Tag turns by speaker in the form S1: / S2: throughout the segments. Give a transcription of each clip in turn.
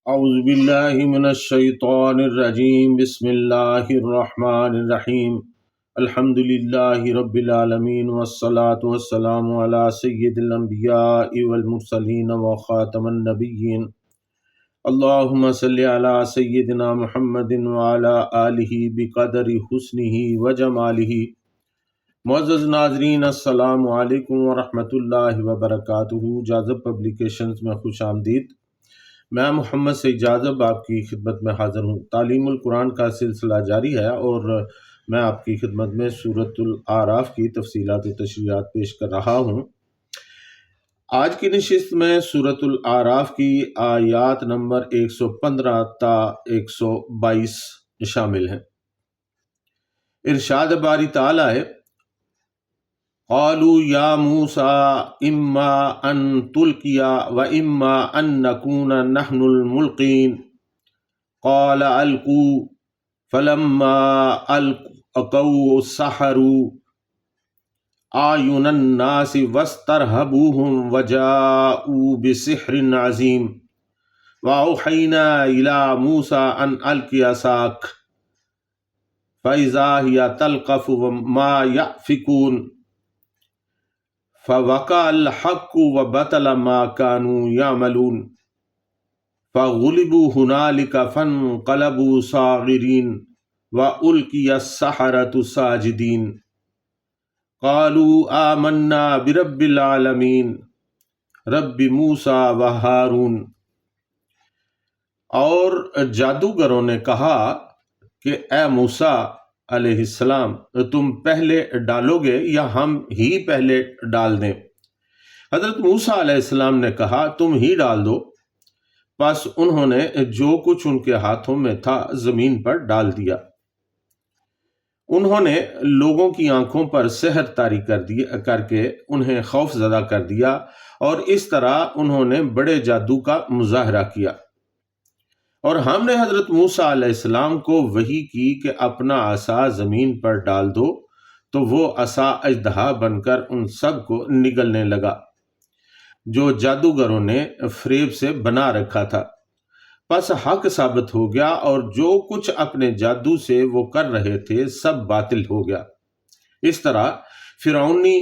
S1: اعوذ باللہ من الشیطان الرجیم بسم اللہ الرحمن الرحیم الحمد للہ رب العالمین والصلاة والسلام علی سید الانبیاء والمرسلین وخاتم النبیین اللہم صلی علی سیدنا محمد وعلی آلہ بقدر حسنہ وجمالہ۔ معزز ناظرین السلام علیکم ورحمۃ اللہ وبرکاتہ۔ جاذب پبلیکیشنز میں خوش آمدید۔ میں محمد سعید جاذب آپ کی خدمت میں حاضر ہوں۔ تعلیم القرآن کا سلسلہ جاری ہے اور میں آپ کی خدمت میں سورۃ الاعراف کی تفصیلات و تشریحات پیش کر رہا ہوں۔ آج کی نشست میں سورۃ الاعراف کی آیات نمبر 115 تا 122 شامل ہیں۔ ارشاد باری تعالیٰ ہے: قالوا یا موسیٰ اما ان تلقیا و اما ان نکون نحن الملقین قال القوا فلما القوا سحروا اعین الناس واسترہبوہم وجاءوا بسحر عظیم واوحینا الی موسیٰ ان القی عصاک فاذا ہی تلقف ما یأفکون فوقع الحق وبطل ما كانوا يعملون فغلبوا هنالك فانقلبوا صاغرين وألقي السحرة ساجدين قالوا آمنا برب العالمين رب موسیٰ وہارون۔ اور جادوگروں نے کہا کہ اے موسیٰ علیہ السلام، تم پہلے ڈالو گے یا ہم ہی پہلے ڈال دیں؟ حضرت موسیٰ علیہ السلام نے کہا تم ہی ڈال دو۔ پس انہوں نے جو کچھ ان کے ہاتھوں میں تھا زمین پر ڈال دیا۔ انہوں نے لوگوں کی آنکھوں پر سحر طاری کر کے انہیں خوف زدہ کر دیا اور اس طرح انہوں نے بڑے جادو کا مظاہرہ کیا۔ اور ہم نے حضرت موسیٰ علیہ السلام کو وحی کی کہ اپنا عصا زمین پر ڈال دو، تو وہ عصا اژدہا بن کر ان سب کو نگلنے لگا جو جادوگروں نے فریب سے بنا رکھا تھا۔ پس حق ثابت ہو گیا اور جو کچھ اپنے جادو سے وہ کر رہے تھے سب باطل ہو گیا۔ اس طرح فرعونی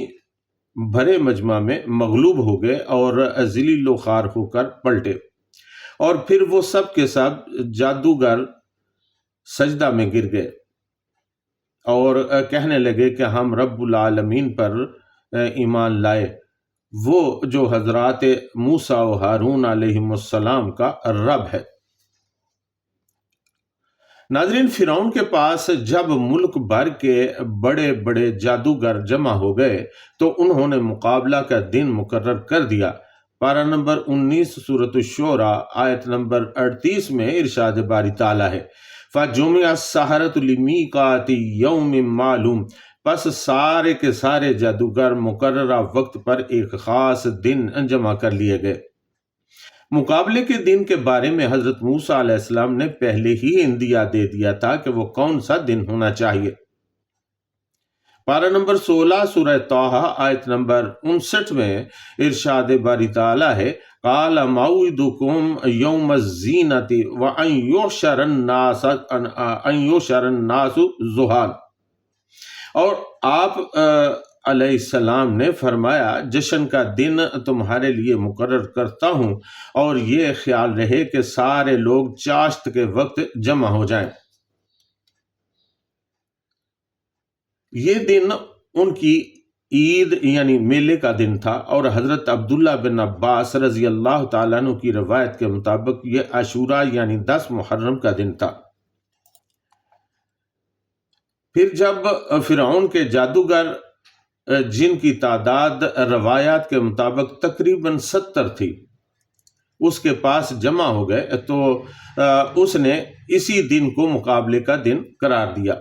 S1: بھرے مجمع میں مغلوب ہو گئے اور ذلیل و خوار ہو کر پلٹے، اور پھر وہ سب کے سب جادوگر سجدہ میں گر گئے اور کہنے لگے کہ ہم رب العالمین پر ایمان لائے، وہ جو حضرات موسیٰ و ہارون علیہم السلام کا رب ہے۔ ناظرین، فرعون کے پاس جب ملک بھر کے بڑے بڑے جادوگر جمع ہو گئے تو انہوں نے مقابلہ کا دن مقرر کر دیا۔ پارہ نمبر 19 سورۃ الشعراء آیت نمبر 38 میں ارشاد باری تعالیٰ ہے: فَجُمِعَ السَّحَرَةُ لِمِیقَاتِ یَوْمٍ مَّعْلُوم۔ پس سارے کے سارے جادوگر مقررہ وقت پر ایک خاص دن جمع کر لیے گئے۔ مقابلے کے دن کے بارے میں حضرت موسیٰ علیہ السلام نے پہلے ہی اندیا دے دیا تھا کہ وہ کون سا دن ہونا چاہیے۔ پارہ نمبر 16 سورہ طٰہٰ آیت نمبر 59 میں ارشاد باری تعالیٰ ہے: قَالَ مَوْعِدُكُمْ يَوْمَ الزِّینَةِ وَأَن يُحْشَرَ النَّاسُ ضُحًى۔ اور آپ علیہ السلام نے فرمایا جشن کا دن تمہارے لیے مقرر کرتا ہوں، اور یہ خیال رہے کہ سارے لوگ چاشت کے وقت جمع ہو جائیں۔ یہ دن ان کی عید یعنی میلے کا دن تھا، اور حضرت عبداللہ بن عباس رضی اللہ تعالیٰ عنہ کی روایت کے مطابق یہ عاشوراء یعنی 10 محرم کا دن تھا۔ پھر جب فرعون کے جادوگر، جن کی تعداد روایات کے مطابق تقریباً 70 تھی، اس کے پاس جمع ہو گئے تو اس نے اسی دن کو مقابلے کا دن قرار دیا۔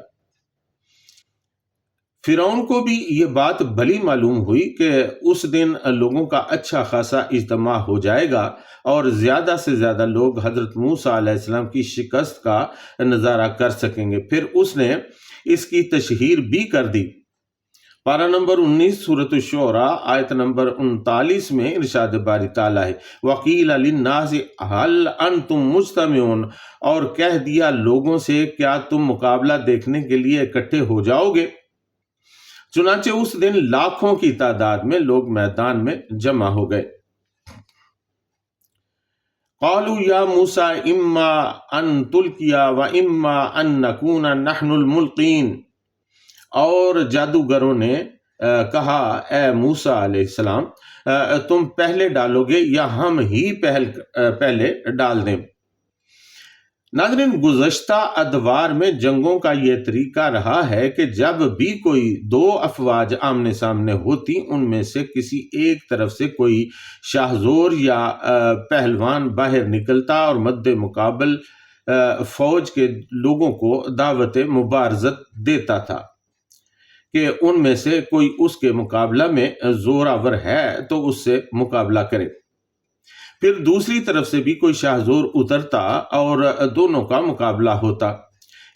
S1: فرعون کو بھی یہ بات بھلی معلوم ہوئی کہ اس دن لوگوں کا اچھا خاصا اجتماع ہو جائے گا اور زیادہ سے زیادہ لوگ حضرت موسیٰ علیہ السلام کی شکست کا نظارہ کر سکیں گے۔ پھر اس نے اس کی تشہیر بھی کر دی۔ पारा नंबर 19 सूरत शुरा आयत नंबर 39 में इरशाद बारी ताला है, वकील लिन्नास हल अंतुम मुज्तमिऊन, और कह दिया लोगों से क्या तुम मुकाबला देखने के लिए इकट्ठे हो जाओगे। चुनांचे उस दिन लाखों की तादाद में लोग मैदान में जमा हो गए। क़ालू या मूसा इम्मा अन तुल्किया व इम्मा अन नकूना नहनुल मुल्कीन, और जादूगरों ने कहा, ए मूसा अलैहिस्सलाम, तुम पहले डालोगे या हम ही पहले डाल दें। नाज़रीन, गुज़श्ता अदवार में जंगों का ये तरीका रहा है कि जब भी कोई दो अफवाज आमने सामने होती, उनमें से किसी एक तरफ से कोई शाहजोर या पहलवान बाहर निकलता और मद्दे मुकाबल फौज के लोगों को दावत मुबारजत देता था कि उनमें से कोई उसके मुकाबला में जोरावर है तो उससे मुकाबला करे। फिर दूसरी तरफ से भी कोई शाहजोर उतरता और दोनों का मुकाबला होता।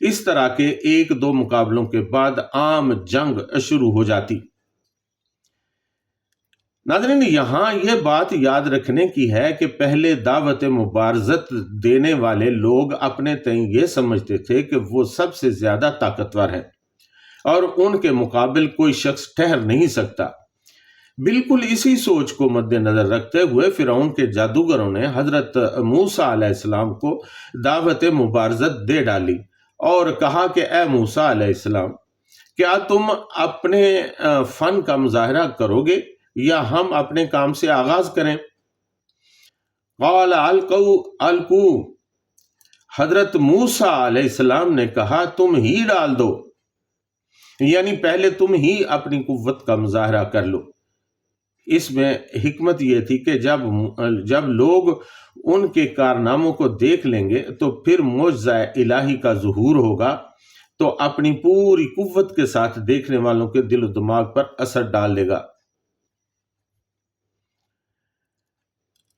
S1: इस तरह के एक दो मुकाबलों के बाद आम जंग शुरू हो जाती। नाज़रीन, यहाँ यह बात याद रखने की है कि पहले दावत मुबारजत देने वाले लोग अपने तय ये समझते थे कि वो सबसे ज्यादा ताकतवर है और उनके मुकाबिल कोई शख्स ठहर नहीं सकता। बिल्कुल इसी सोच को मद्देनजर रखते हुए फिरौन के जादूगरों ने हजरत मूसा अलैहिस्सलाम को दावत मुबारजत दे डाली और कहा कि ए मूसा अलैहिस्सलाम, क्या तुम अपने फन का मुजाहरा करोगे या हम अपने काम से आगाज करें। क़ाल अलकू, हजरत मूसा अलैहिस्सलाम ने कहा, तुम ही डाल दो, यानी पहले तुम ही अपनी कुव्वत का मुजाहरा कर लो। इसमें हिकमत यह थी कि जब लोग उनके कारनामों को देख लेंगे तो फिर मौजज़ा इलाही का ज़ुहूर होगा, तो अपनी पूरी कुव्वत के साथ देखने वालों के दिल और दिमाग पर असर डाल देगा।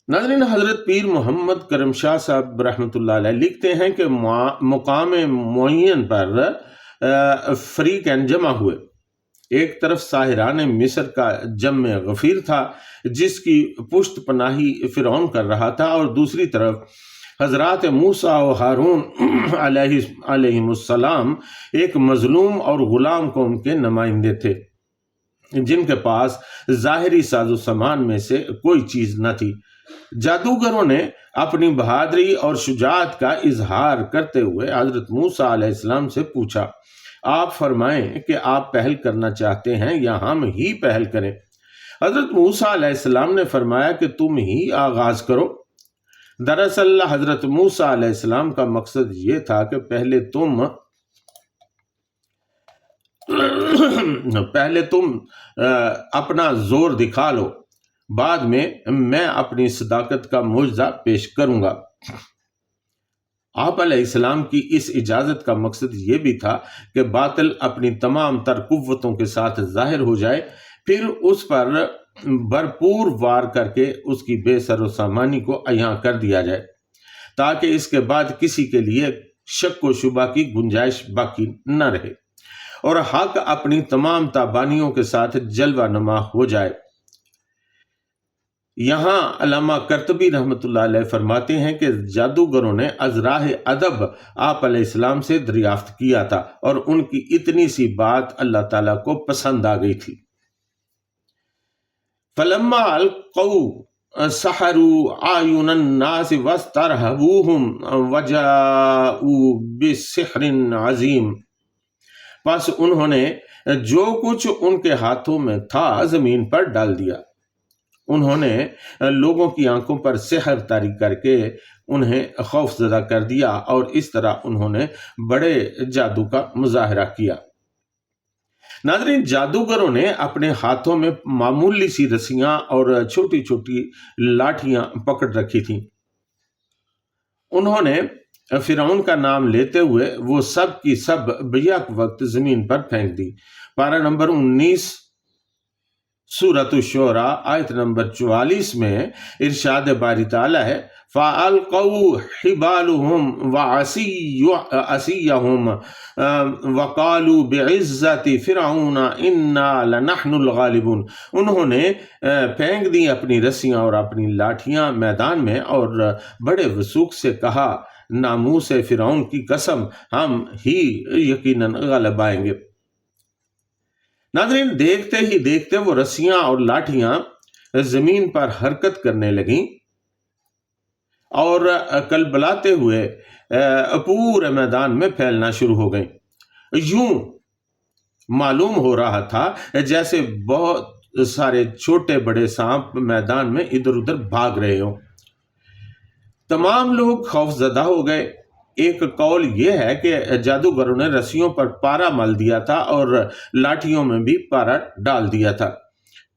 S1: नाज़रीन, हजरत पीर मोहम्मद करम शाह साहब रहमतुल्लाह अलैह लिखते हैं कि मुकाम मुअय्यन पर फरीक़ैन जमा हुए। एक तरफ साहिरान मिस्र का जम्मे गफीर था जिसकी पुश्त पनाही फिरौन कर रहा था, और दूसरी तरफ हजरात मूसा और हारून अलैहिमुस्सलाम एक मजलूम और गुलाम कौम के नुमाइंदे थे जिनके पास ज़ाहिरी साजो सामान में से कोई चीज न थी। जादूगरों ने अपनी बहादुरी और शुजाअत का इजहार करते हुए हजरत मूसा अलैहिस्सलाम से पूछा, आप फरमाएं कि आप पहल करना चाहते हैं या हम ही पहल करें। हजरत मूसा अलैहिस्सलाम ने फरमाया कि तुम ही आगाज करो। दरअसल हजरत मूसा अलैहिस्सलाम का मकसद ये था कि पहले तुम अपना जोर दिखा लो, बाद में मैं अपनी सदाकत का मुआवजा पेश करूंगा। आप अलैहिस्सलाम की इस इजाजत का मकसद ये भी था कि बातिल अपनी तमाम तर कुव्वतों के साथ जाहिर हो जाए, फिर उस पर भरपूर वार करके उसकी बेसरो सामानी को अयां कर दिया जाए, ताकि इसके बाद किसी के लिए शक व शुबा की गुंजाइश बाकी न रहे और हक अपनी तमाम ताबानियों के साथ जलवा नुमा हो जाए। यहाँ अल्लामा कर्तबी रहमतुल्लाह अलैह फरमाते हैं कि जादूगरों ने अज़राह अदब आप अलैहिस्सलाम से दरियाफ्त किया था और उनकी इतनी सी बात अल्लाह ताला को पसंद आ गई थी। फलम्मा अलक़ौ सहरू आयुनन नास वस्तरहबूहुम वजाऊ बिसिहरिन अज़ीम, बस उन्होंने जो कुछ उनके हाथों में था जमीन पर डाल दिया। उन्होंने लोगों की आंखों पर सेहर तारी करके उन्हें खौफजदा कर दिया और इस तरह उन्होंने बड़े जादू का मुजाहरा किया। नाज़रीन, जादूगरों ने अपने हाथों में मामूली सी रस्सियां और छोटी छोटी लाठियां पकड़ रखी थीं। उन्होंने फिरौन का नाम लेते हुए वो सब की सब बेयक वक्त जमीन पर फेंक दी। पारा नंबर 19 सूरत शुरा आयत नंबर 44 में इरशाद बारी ताला है, फ़अल्क़ऊ हिबालुहुम व असियहुम वक़ालू बिइज़्ज़ति फ़िरऔन इन्ना लनहनुल गालिबून। उन्होंने फेंक दी अपनी रस्सियाँ और अपनी लाठियाँ मैदान में और बड़े वसूख से कहा, नामूस फ़िरऔन की कसम, हम ही यकीनन ग़ालिब आएंगे। नाज़रीन, देखते ही देखते वो रस्सियां और लाठियां जमीन पर हरकत करने लगीं और कलबलाते हुए पूरे मैदान में फैलना शुरू हो गई। यूं मालूम हो रहा था जैसे बहुत सारे छोटे बड़े सांप मैदान में इधर उधर भाग रहे हों। तमाम लोग खौफजदा हो गए। एक कौल यह है कि जादूगरों ने रस्सियों पर पारा मल दिया था और लाठियों में भी पारा डाल दिया था,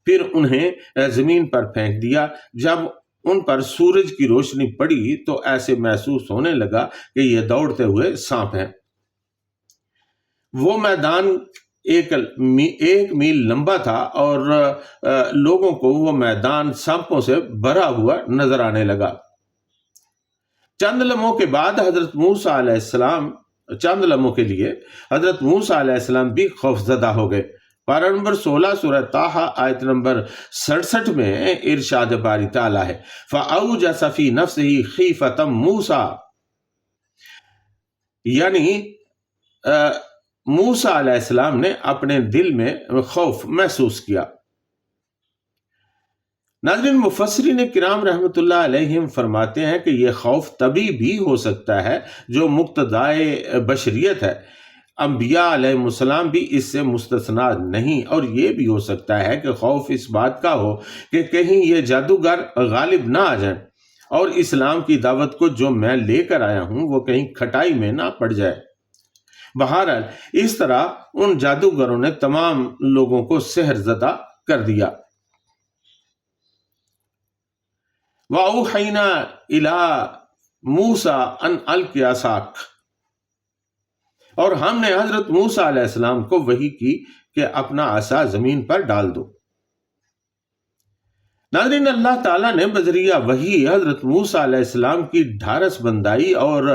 S1: फिर उन्हें जमीन पर फेंक दिया। जब उन पर सूरज की रोशनी पड़ी तो ऐसे महसूस होने लगा कि ये दौड़ते हुए सांप हैं। वो मैदान एक मील लंबा था और लोगों को वो मैदान सांपों से भरा हुआ नजर आने लगा। चंद लम्हों के बाद हजरत मूसा अलैहिस्सलाम भी खौफजदा हो गए। पारा नंबर 16 सूरह ताहा आयत नंबर 67 में इरशाद बारी ताला है, फ़अौजस फ़ी नफ्सिही खीफ़तम मूसा, यानी मूसा अलैहिस्सलाम ने अपने दिल में खौफ महसूस किया। नाज़रीन, मुफस्सिरीन किराम रहमतुल्लाह अलैहिम फरमाते हैं कि यह खौफ तभी भी हो सकता है जो मुक्तदाए बशरियत है। अंबिया अलैहिस्सलाम भी इससे मुस्तस्ना नहीं, और ये भी हो सकता है कि खौफ इस बात का हो कि कहीं ये जादूगर गालिब ना आ जाए और इस्लाम की दावत को जो मैं लेकर आया हूँ वो कहीं खटाई में ना पड़ जाए। बहरहाल इस तरह उन जादूगरों ने तमाम लोगों को सेहरज़दा कर दिया। वअौहैना इला मूसा अन अलक़ि असाक, और हमने हजरत मूसा अलैहिस्सलाम को वही की कि अपना असा जमीन पर डाल दो। नाज़रीन, अल्लाह ताला ने बजरिया वही हजरत मूसा अलैहिस्सलाम की ढारस बंदाई और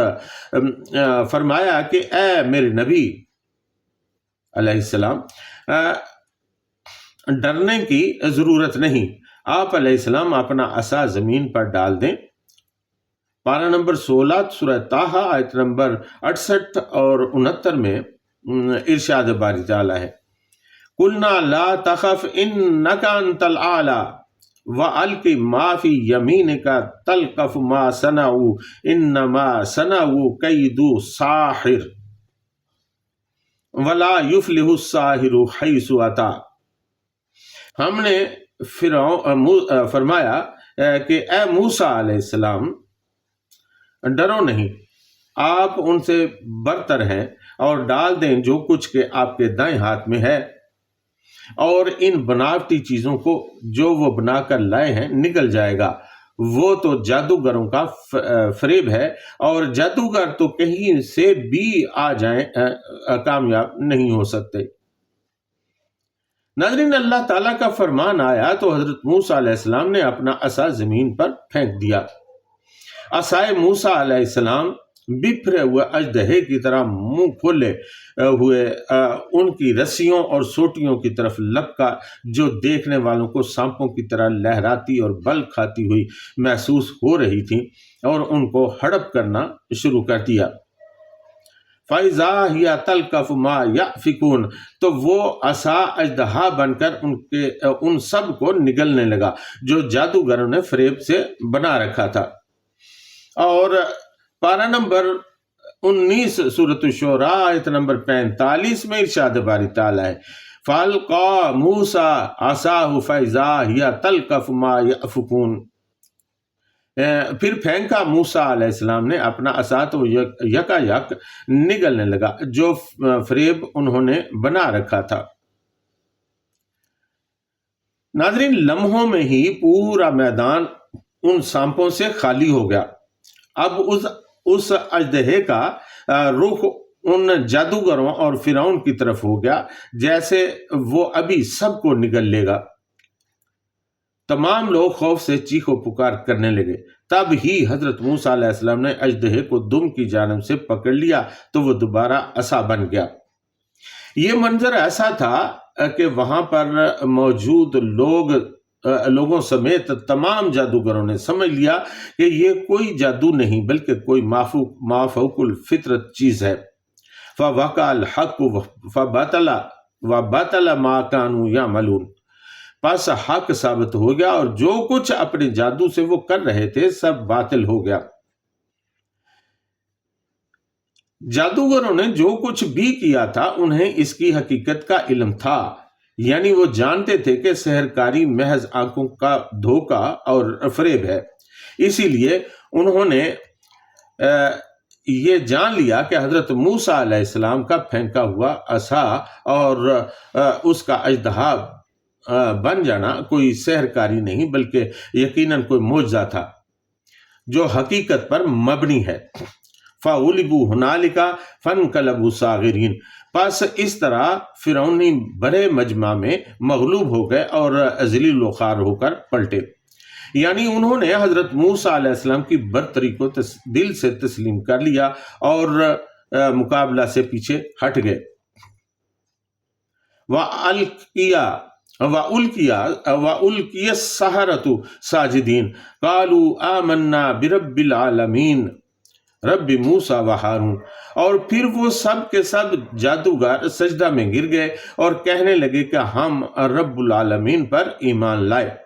S1: फरमाया कि ए मेरे नबी अलैहिस्सलाम, डरने की जरूरत नहीं, आप अलैहिस्सलाम अपना असा जमीन पर डाल दें। पारा नंबर 16 सूरह ताहा आयत नंबर 68 और 69 में इरशाद बारी ताला है, कुलना ला तखफ इन्नका अंतल आला व अलक़ि मा फी यमीनिका तलक़फ़ मा सनऊ इन्नमा सनऊ कैदु साहिर वला युफ्लिहु साहिरु हैसु अता। हमने फरमाया कि ए मूसा अलैहिस्सलाम, डरो नहीं, आप उनसे बरतर हैं और डाल दें जो कुछ के आपके दाएं हाथ में है, और इन बनावटी चीजों को जो वो बनाकर लाए हैं निकल जाएगा। वो तो जादूगरों का फरेब है, और जादूगर तो कहीं से भी आ जाएं कामयाब नहीं हो सकते। नाज़रीन, अल्लाह ताला का फरमान आया तो हजरत मूसा अलैहिस्सलाम ने अपना असा जमीन पर फेंक दिया। असाए मूसा अलैहिस्सलाम बिखरे हुए अजदहे की तरह मुंह खोले हुए उनकी रस्सियों और सोटियों की तरफ लपका, जो देखने वालों को सांपों की तरह लहराती और बल खाती हुई महसूस हो रही थी, और उनको हड़प करना शुरू कर दिया। फ़ैज़ा हिया तलक़फ़ु मा याफ़िकून, तो वो असा अजदहा बनकर उन सब को निगलने लगा जो जादूगरों ने फरेब से बना रखा था। और पारा नंबर 19 सूरत शुरा आयत नंबर 45 में इरशाद बारी ताला है, फ़अल्क़ा मूसा असाहु फ़ैज़ा हिया तलक़फ़ु मा याफ़िकून, फिर फेंका मूसा अलैहिस्सलाम ने अपना असा तो यकायक निगलने लगा जो फरेब उन्होंने बना रखा था। नाज़रीन, लम्हों में ही पूरा मैदान उन सांपों से खाली हो गया। अब उस अजदहे का रुख उन जादूगरों और फिरौन की तरफ हो गया, जैसे वो अभी सबको निगल लेगा। तमाम लोग खौफ से चीखो पुकार करने लगे। तब ही हजरत मूसा अलैहिस्सलाम ने अजदहे को दुम की जानिब से पकड़ लिया तो वो दोबारा असा बन गया। ये मंजर ऐसा था कि वहां पर मौजूद लोगों समेत तमाम जादूगरों ने समझ लिया कि ये कोई जादू नहीं बल्कि कोई माफूकुल फितरत चीज है। फ़वक़अल हक़्क़ु फ़बतला मा कानू यअमलून, बस हक साबित हो गया और जो कुछ अपने जादू से वो कर रहे थे सब बातिल हो गया। जादूगरों ने जो कुछ भी किया था उन्हें इसकी हकीकत का इल्म था, यानी वो जानते थे कि सहरकारी महज आंखों का धोखा और फरेब है। इसीलिए उन्होंने ये जान लिया कि हजरत मूसा अलैहिस्सलाम का फेंका हुआ असा और उसका अजदहा बन जाना कोई सहरकारी नहीं बल्कि यकीनन कोई मोजज़ा था जो हकीकत पर मबनी है। फ़ग़ुलिबू हुनालिका फ़नक़लबू साग़िरीन, बस इस तरह फिरौनी बड़े मजमा में मगलूब हो गए और ज़लील व ख़ार होकर पलटे, यानी उन्होंने हजरत मूसा अलैहिस्सलाम की बरतरी को दिल से तस्लीम कर लिया और मुकाबला से पीछे हट गए। वउल्किया सहरतु साजिदीन कालू आमन्ना बिरब्बिल आलमीन रब्बी मूसा व हारून, और फिर वो सब के सब जादूगर सजदा में गिर गए और कहने लगे कि हम रब्बुल आलमीन पर ईमान लाए,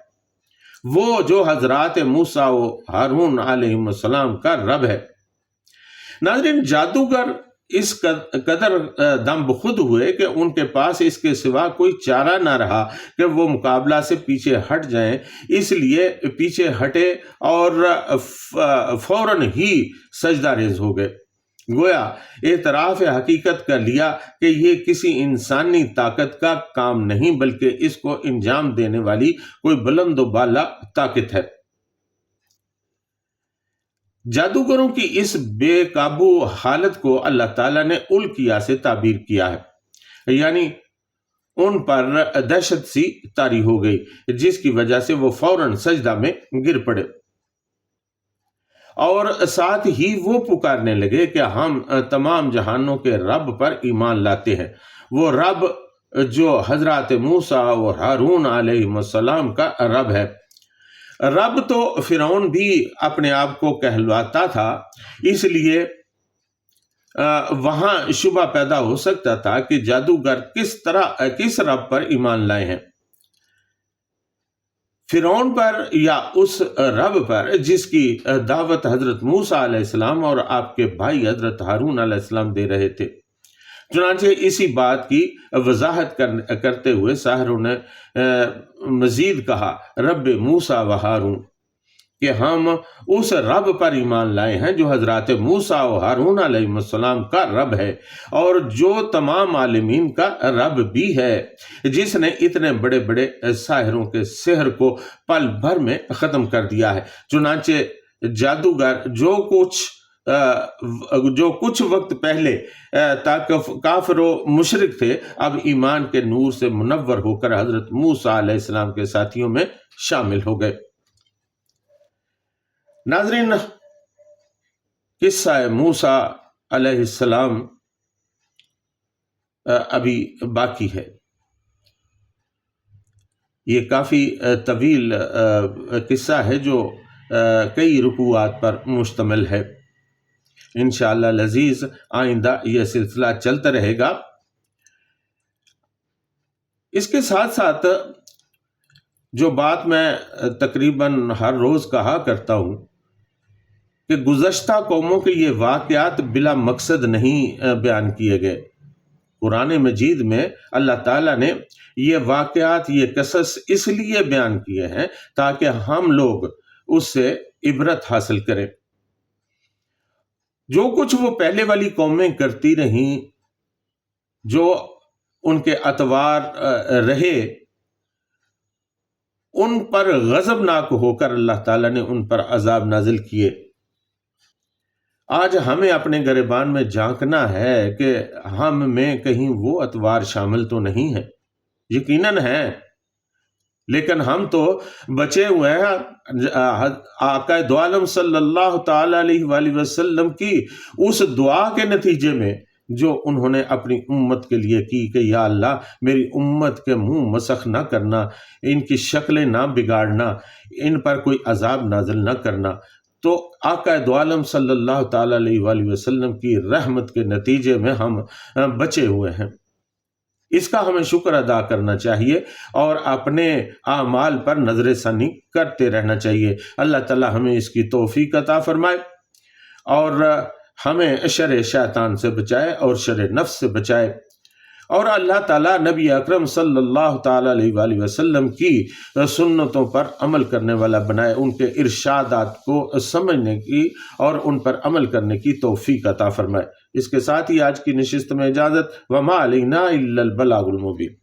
S1: वो जो हजरात मूसा व हारून अलैहिस्सलाम का रब है। नाज़रीन, जादूगर इस कदर दम खुद हुए कि उनके पास इसके सिवा कोई चारा ना रहा कि वो मुकाबला से पीछे हट जाएं, इसलिए पीछे हटे और फौरन ही सजदा रेज हो गए। गोया एतराफ़ हकीकत कर लिया कि ये किसी इंसानी ताकत का काम नहीं बल्कि इसको इंजाम देने वाली कोई बुलंद व बाला ताकत है। जादूगरों की इस बेकाबू हालत को अल्लाह ताला ने उल्किया से ताबीर किया है, यानी उन पर दहशत सी तारी हो गई जिसकी वजह से वो फौरन सजदा में गिर पड़े और साथ ही वो पुकारने लगे कि हम तमाम जहानों के रब पर ईमान लाते हैं, वो रब जो हजरत मूसा और हारून अलैहिस्सलाम का रब है। रब तो फिरौन भी अपने आप को कहलवाता था, इसलिए वहां शुबा पैदा हो सकता था कि जादूगर किस रब पर ईमान लाए हैं, फिरौन पर या उस रब पर जिसकी दावत हजरत मूसा अलैहिस्सलाम और आपके भाई हजरत हारून अलैहिस्सलाम दे रहे थे। चुनांचे इसी बात की वजाहत करते हुए साहिरों ने मजीद कहा, रब मूसा व हारून, कि हम उस रब पर ईमान लाए हैं जो हजरत मूसा व हारून अलैहिस्सलाम का रब है और जो तमाम आलिमीन का रब भी है, जिसने इतने बड़े बड़े साहिरों के सेहर को पल भर में ख़त्म कर दिया है। चुनांचे जादूगर जो कुछ वक्त पहले तक काफिर व मुशरिक थे, अब ईमान के नूर से मुनव्वर होकर हजरत मूसा अलैहिस्सलाम के साथियों में शामिल हो गए। नाज़रीन, किस्सा मूसा अलैहिस्सलाम अभी बाकी है। ये काफ़ी तवील किस्सा है जो कई रुकुआत पर मुश्तमिल है। इंशाअल्लाह लजीज आइंदा यह सिलसिला चलता रहेगा। इसके साथ साथ जो बात मैं तकरीबन हर रोज़ कहा करता हूँ कि गुज़श्ता कौमों के ये वाक़यात बिला मकसद नहीं बयान किए गए। कुरान मजीद में अल्लाह ताला ने ये वाक़यात, ये कसस इसलिए बयान किए हैं ताकि हम लोग उससे इबरत हासिल करें। जो कुछ वो पहले वाली कौमें करती रहीं, जो उनके अतवार रहे, उन पर गज़बनाक होकर अल्लाह ताला ने उन पर अजाब नाजिल किए। आज हमें अपने गिरबान में झांकना है कि हम में कहीं वो अतवार शामिल तो नहीं है। यकीनन है, لیکن ہم تو بچے ہوئے ہیں آقا دو عالم صلی اللہ تعالی علیہ وآلہ وسلم کی اس دعا کے نتیجے میں جو انہوں نے اپنی امت کے لیے کی کہ یا اللہ میری امت کے منہ مسخ نہ کرنا، ان کی شکلیں نہ بگاڑنا، ان پر کوئی عذاب نازل نہ کرنا۔ تو آقا دو عالم صلی اللہ تعالی علیہ وآلہ وسلم کی رحمت کے نتیجے میں ہم بچے ہوئے ہیں۔ اس کا ہمیں شکر ادا کرنا چاہیے اور اپنے اعمال پر نظر ثانی کرتے رہنا چاہیے۔ اللہ تعالی ہمیں اس کی توفیق عطا فرمائے اور ہمیں شر شیطان سے بچائے اور شر نفس سے بچائے، اور اللہ تعالیٰ نبی اکرم صلی اللہ تعالیٰ علیہ وآلہ وسلم کی سنتوں پر عمل کرنے والا بنائے، ان کے ارشادات کو سمجھنے کی اور ان پر عمل کرنے کی توفیق عطا فرمائے۔ اس کے ساتھ ہی آج کی نشست میں اجازت، وما علینا الا البلاغ المبین۔